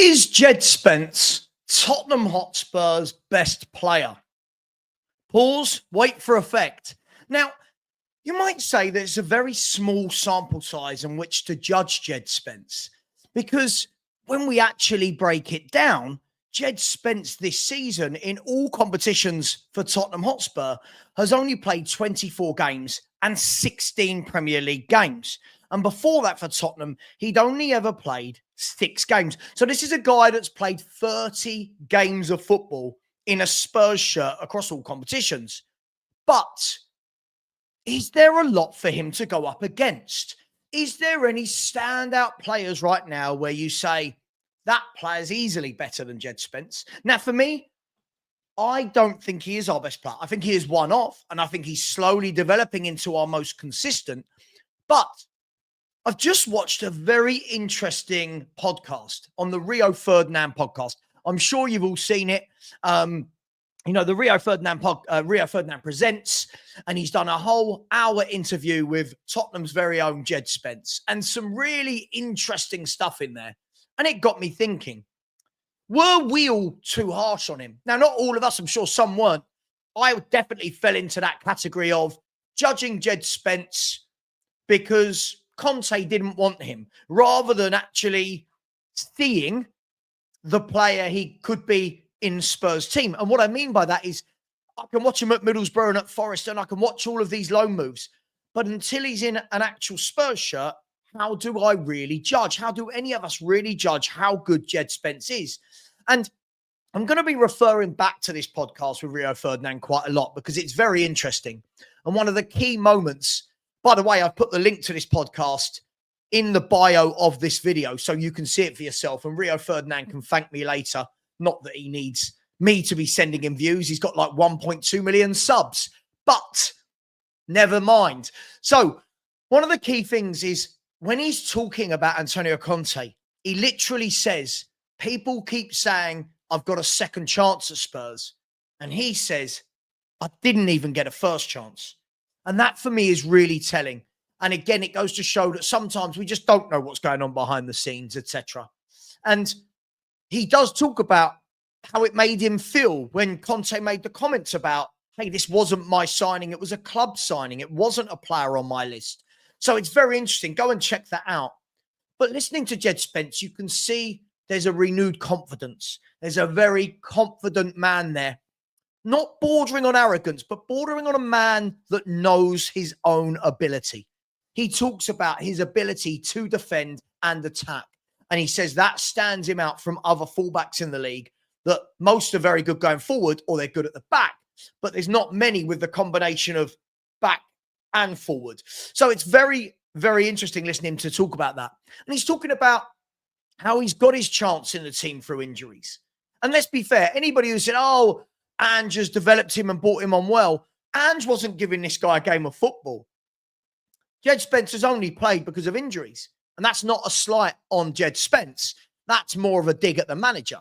Is Djed Spence Tottenham Hotspur's best player? Pause, wait for effect. Now, you might say that it's a very small sample size in which to judge Djed Spence, because when we actually break it down, Djed Spence this season in all competitions for Tottenham Hotspur has only played 24 games and 16 Premier League games. And before that for Tottenham, he'd only ever played 6 games. So this is a guy that's played 30 games of football in a Spurs shirt across all competitions. But is there a lot for him to go up against? Is there any standout players right now where you say, that player's easily better than Djed Spence? Now, for me, I don't think he is our best player. I think he is one off, and I think he's slowly developing into our most consistent. But I've just watched a very interesting podcast on the Rio Ferdinand podcast. I'm sure you've all seen it. The Rio Ferdinand presents, and he's done a whole hour interview with Tottenham's very own Djed Spence, and some really interesting stuff in there. And it got me thinking, were we all too harsh on him? Now, not all of us, I'm sure some weren't. I definitely fell into that category of judging Djed Spence because Conte didn't want him, rather than actually seeing the player he could be in Spurs team. And what I mean by that is I can watch him at Middlesbrough and at Forest, and I can watch all of these loan moves. But until he's in an actual Spurs shirt, how do I really judge? How do any of us really judge how good Djed Spence is? And I'm going to be referring back to this podcast with Rio Ferdinand quite a lot because it's very interesting. And one of the key moments, by the way, I've put the link to this podcast in the bio of this video so you can see it for yourself. And Rio Ferdinand can thank me later. Not that he needs me to be sending him views. He's got like 1.2 million subs, but never mind. So one of the key things is when he's talking about Antonio Conte, he literally says, people keep saying, I've got a second chance at Spurs. And he says, I didn't even get a first chance. And that for me is really telling. And again, it goes to show that sometimes we just don't know what's going on behind the scenes, etc. And he does talk about how it made him feel when Conte made the comments about, hey, this wasn't my signing. It was a club signing. It wasn't a player on my list. So it's very interesting. Go and check that out. But listening to Djed Spence, you can see there's a renewed confidence. There's a very confident man there. Not bordering on arrogance, but bordering on a man that knows his own ability. He talks about his ability to defend and attack. And he says that stands him out from other fullbacks in the league, that most are very good going forward or they're good at the back. But there's not many with the combination of back and forward. So it's very, very interesting listening to talk about that. And he's talking about how he's got his chance in the team through injuries. And let's be fair, anybody who said, oh, Ange has developed him and brought him on well, Ange wasn't giving this guy a game of football. Djed Spence has only played because of injuries. And that's not a slight on Djed Spence. That's more of a dig at the manager.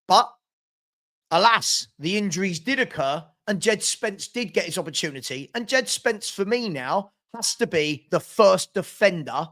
But alas, the injuries did occur and Djed Spence did get his opportunity. And Djed Spence, for me now, has to be the first defender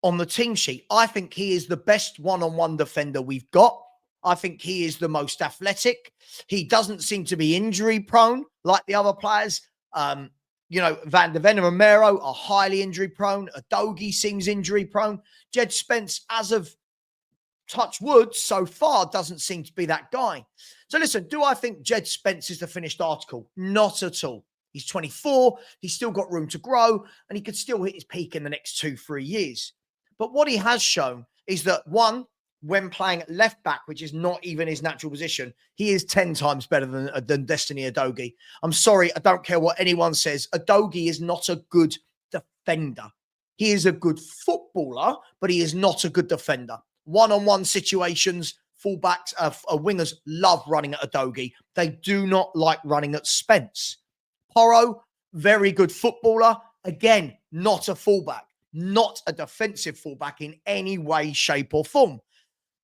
on the team sheet. I think he is the best one-on-one defender we've got. I think he is the most athletic. He doesn't seem to be injury prone like the other players. Van der Ven and Romero are highly injury prone. Udogie seems injury prone. Djed Spence, as of touch wood, so far doesn't seem to be that guy. So listen, do I think Djed Spence is the finished article? Not at all. He's 24. He's still got room to grow, and he could still hit his peak in the next 2-3 years. But what he has shown is that, one, when playing at left back, which is not even his natural position, he is 10 times better than Destiny Udogie. I'm sorry, I don't care what anyone says. Udogie is not a good defender. He is a good footballer, but he is not a good defender. One-on-one situations, fullbacks, wingers love running at Udogie. They do not like running at Spence. Porro, very good footballer. Again, not a fullback, not a defensive fullback in any way, shape or form.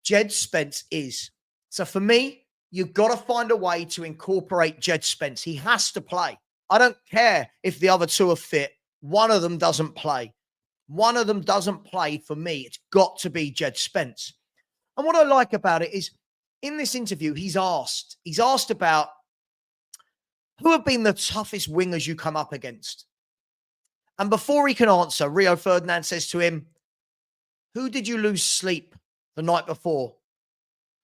Djed Spence is. So for me, you've got to find a way to incorporate Djed Spence. He has to play. I don't care if the other two are fit. One of them doesn't play. One of them doesn't play for me. It's got to be Djed Spence. And what I like about it is in this interview, he's asked about who have been the toughest wingers you come up against. And before he can answer, Rio Ferdinand says to him, who did you lose sleep the night before?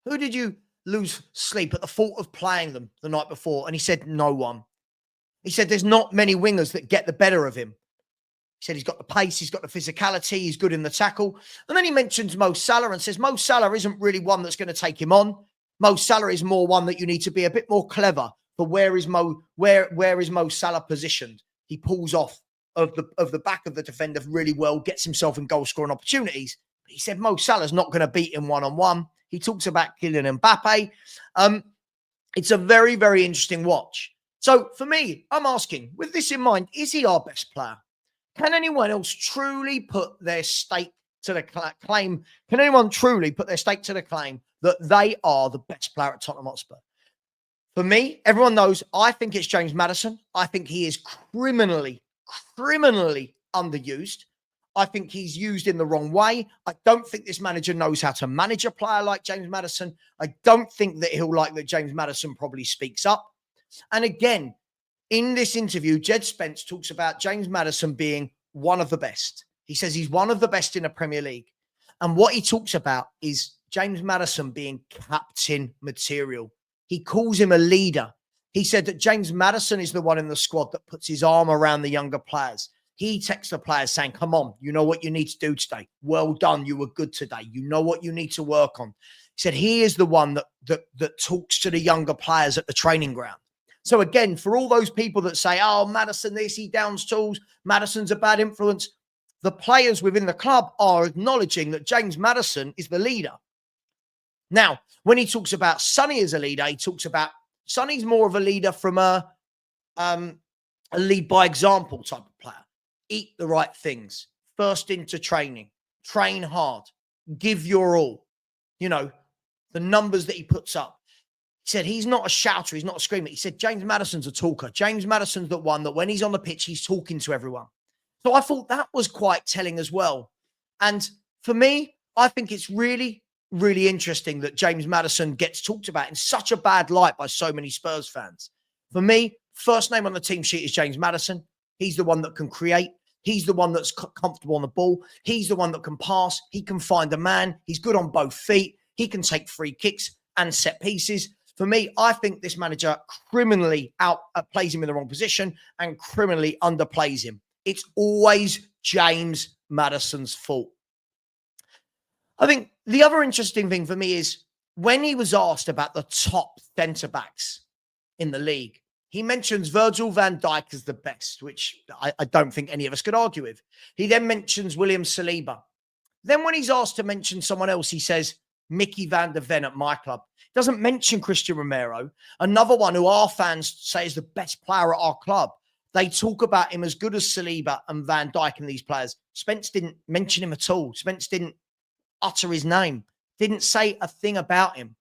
Who did you lose sleep at the thought of playing them the night before? And he said, no one. He said, there's not many wingers that get the better of him. He said he's got the pace, he's got the physicality, he's good in the tackle. And then he mentions Mo Salah and says Mo Salah isn't really one that's going to take him on. Mo Salah is more one that you need to be a bit more clever for where is Mo Salah positioned. He pulls off of the back of the defender really well, gets himself in goal scoring opportunities. But he said Mo Salah's not going to beat him one-on-one. He talks about Kylian Mbappe. It's a very, very interesting watch. So for me, I'm asking, with this in mind, is he our best player? Can anyone else truly put their stake to the claim? Can anyone truly put their stake to the claim that they are the best player at Tottenham Hotspur? For me, everyone knows, I think it's James Maddison. I think he is criminally underused. I think he's used in the wrong way. I don't think this manager knows how to manage a player like James Maddison. I don't think that he'll like that James Maddison probably speaks up. And again, in this interview, Djed Spence talks about James Maddison being one of the best. He says he's one of the best in the Premier League. And what he talks about is James Maddison being captain material. He calls him a leader. He said that James Maddison is the one in the squad that puts his arm around the younger players. He texts the players saying, come on, you know what you need to do today. Well done. You were good today. You know what you need to work on. He said he is the one that talks to the younger players at the training ground. So again, for all those people that say, oh, Maddison this, he downs tools, Maddison's a bad influence, the players within the club are acknowledging that James Maddison is the leader. Now, when he talks about Sonny as a leader, he talks about Sonny's more of a leader from a lead by example type of player. Eat the right things. First into training. Train hard. Give your all. You know, the numbers that he puts up. He said he's not a shouter. He's not a screamer. He said James Maddison's a talker. James Maddison's the one that when he's on the pitch, he's talking to everyone. So I thought that was quite telling as well. And for me, I think it's really, really interesting that James Maddison gets talked about in such a bad light by so many Spurs fans. For me, first name on the team sheet is James Maddison. He's the one that can create. He's the one that's comfortable on the ball. He's the one that can pass. He can find a man. He's good on both feet. He can take free kicks and set pieces. For me, I think this manager criminally outplays him in the wrong position and criminally underplays him. It's always James Maddison's fault. I think the other interesting thing for me is when he was asked about the top centre-backs in the league, he mentions Virgil van Dijk as the best, which I don't think any of us could argue with. He then mentions William Saliba. Then when he's asked to mention someone else, he says Micky VDV at my club. Doesn't mention Christian Romero, another one who our fans say is the best player at our club. They talk about him as good as Saliba and Van Dijk and these players. Spence didn't mention him at all. Spence didn't utter his name, didn't say a thing about him.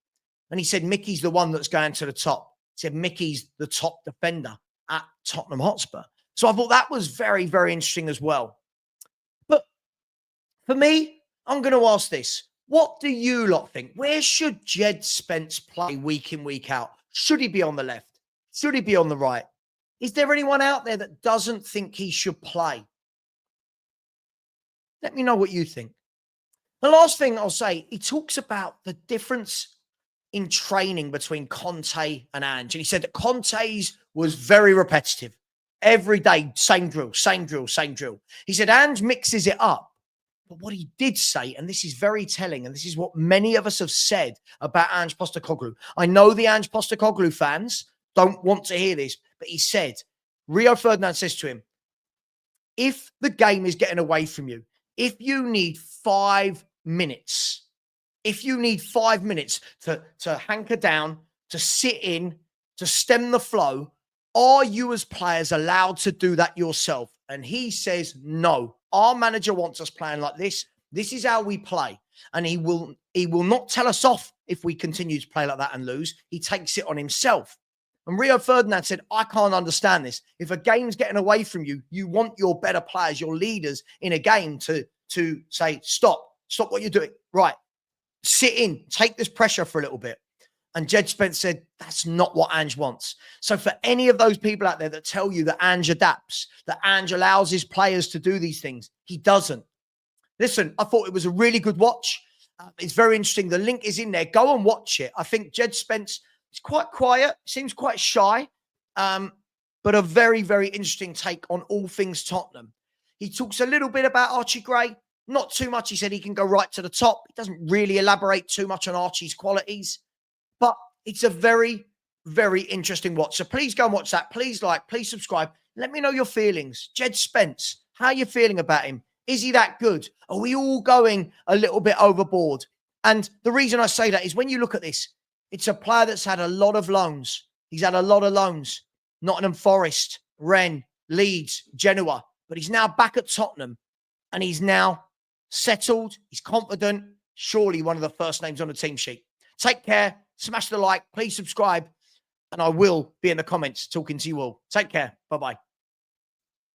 And he said Mickey's the one that's going to the top. He said Mickey's the top defender at Tottenham Hotspur. So I thought that was very, very interesting as well. But for me, I'm going to ask this. What do you lot think? Where should Djed Spence play week in, week out? Should he be on the left? Should he be on the right? Is there anyone out there that doesn't think he should play? Let me know what you think. The last thing I'll say, he talks about the difference in training between Conte and Ange. And he said that Conte's was very repetitive. Every day, same drill, same drill, same drill. He said Ange mixes it up. But what he did say, and this is very telling, and this is what many of us have said about Ange Postecoglou. I know the Ange Postecoglou fans don't want to hear this, but he said, Rio Ferdinand says to him, if the game is getting away from you, if you need 5 minutes, to hanker down, to sit in, to stem the flow, are you as players allowed to do that yourself? And he says, no, our manager wants us playing like this. This is how we play. And he will not tell us off if we continue to play like that and lose. He takes it on himself. And Rio Ferdinand said, I can't understand this. If a game's getting away from you, you want your better players, your leaders in a game to say, stop what you're doing. Right. sit in, take this pressure for a little bit. And Djed Spence said, that's not what Ange wants. So for any of those people out there that tell you that Ange adapts, that Ange allows his players to do these things, he doesn't. Listen, I thought it was a really good watch. It's very interesting. The link is in there. Go and watch it. I think Djed Spence is quite quiet, seems quite shy, but a very, very interesting take on all things Tottenham. He talks a little bit about Archie Gray, not too much. He said he can go right to the top. He doesn't really elaborate too much on Archie's qualities, but it's a very, very interesting watch. So please go and watch that. Please like, please subscribe. Let me know your feelings. Djed Spence, how are you feeling about him? Is he that good? Are we all going a little bit overboard? And the reason I say that is when you look at this, it's a player that's had a lot of loans. He's had a lot of loans. Nottingham Forest, Rennes, Leeds, Genoa. But he's now back at Tottenham and he's now settled. He's confident. Surely one of the first names on the team sheet. Take care. Smash the like. Please subscribe. And I will be in the comments talking to you all. Take care. Bye-bye.